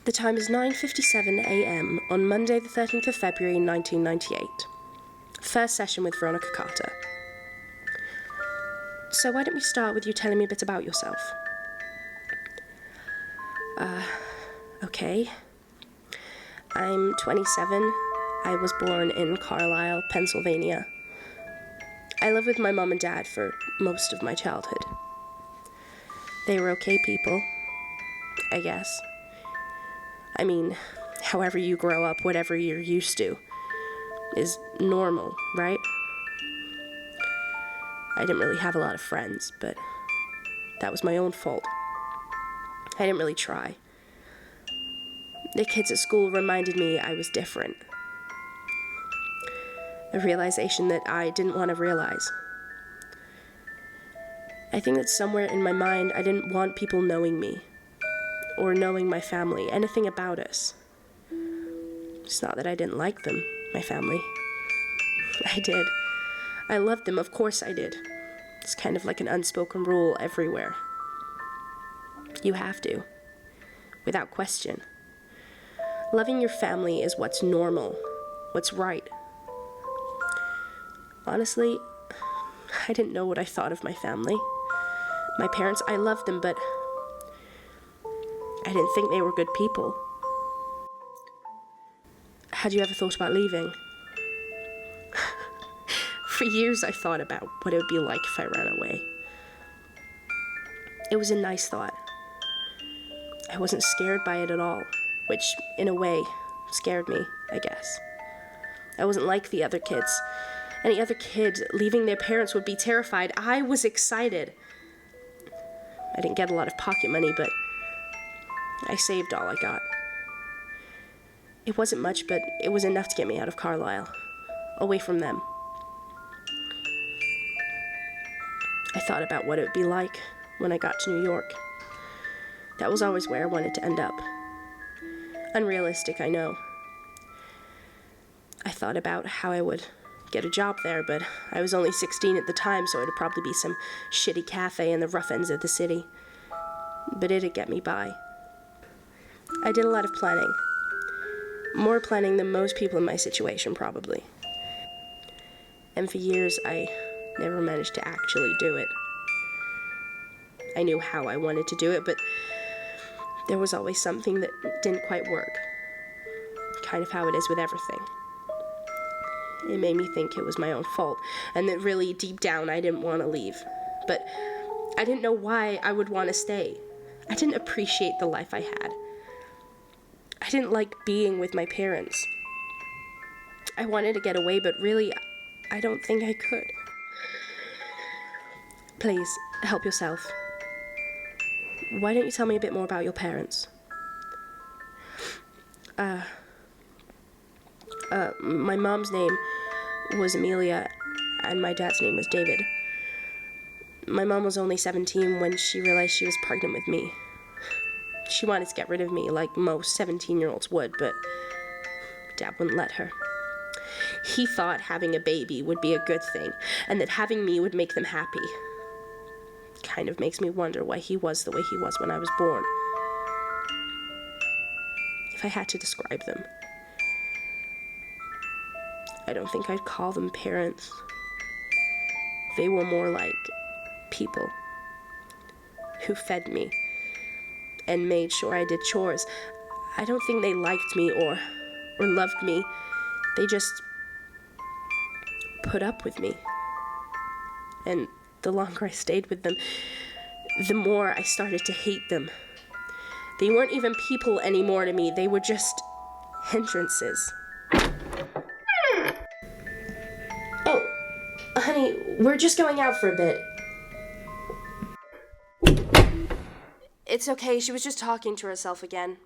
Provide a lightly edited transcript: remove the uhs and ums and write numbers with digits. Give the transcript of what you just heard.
The time is 9:57 a.m. on Monday the 13th of February 1998. First session with Veronica Carter. So why don't we start with you telling me a bit about yourself? Okay. I'm 27. I was born in Carlisle, Pennsylvania. I lived with my mom and dad for most of my childhood. They were okay people, I guess. I mean, however you grow up, whatever you're used to, is normal, right? I didn't really have a lot of friends, but that was my own fault. I didn't really try. The kids at school reminded me I was different. A realization that I didn't want to realize. I think that somewhere in my mind I didn't want people knowing me, or knowing my family, anything about us. It's not that I didn't like them, my family. I did. I loved them, of course I did. It's kind of like an unspoken rule everywhere. You have to, without question. Loving your family is what's normal, what's right. Honestly, I didn't know what I thought of my family. My parents, I loved them, but I didn't think they were good people. Had you ever thought about leaving? For years I thought about what it would be like if I ran away. It was a nice thought. I wasn't scared by it at all, which, in a way, scared me, I guess. I wasn't like the other kids. Any other kid leaving their parents would be terrified. I was excited. I didn't get a lot of pocket money, but I saved all I got. It wasn't much, but it was enough to get me out of Carlisle, away from them. I thought about what it would be like when I got to New York. That was always where I wanted to end up. Unrealistic, I know. I thought about how I would get a job there, but I was only 16 at the time, so it'd probably be some shitty cafe in the rough ends of the city. But it'd get me by. I did a lot of planning. More planning than most people in my situation, probably. And for years, I never managed to actually do it. I knew how I wanted to do it, but there was always something that didn't quite work. Kind of how it is with everything. It made me think it was my own fault, and that really, deep down, I didn't want to leave. But I didn't know why I would want to stay. I didn't appreciate the life I had. I didn't like being with my parents. I wanted to get away, but really, I don't think I could. Please, help yourself. Why don't you tell me a bit more about your parents? My mom's name was Amelia, and my dad's name was David. My mom was only 17 when she realized she was pregnant with me. She wanted to get rid of me like most 17-year-olds would, but Dad wouldn't let her. He thought having a baby would be a good thing, and that having me would make them happy. Kind of makes me wonder why he was the way he was when I was born. If I had to describe them, I don't think I'd call them parents. They were more like people who fed me and made sure I did chores. I don't think they liked me or loved me. They just put up with me. And the longer I stayed with them, the more I started to hate them. They weren't even people anymore to me. They were just hindrances. Oh, honey, we're just going out for a bit. It's okay, she was just talking to herself again.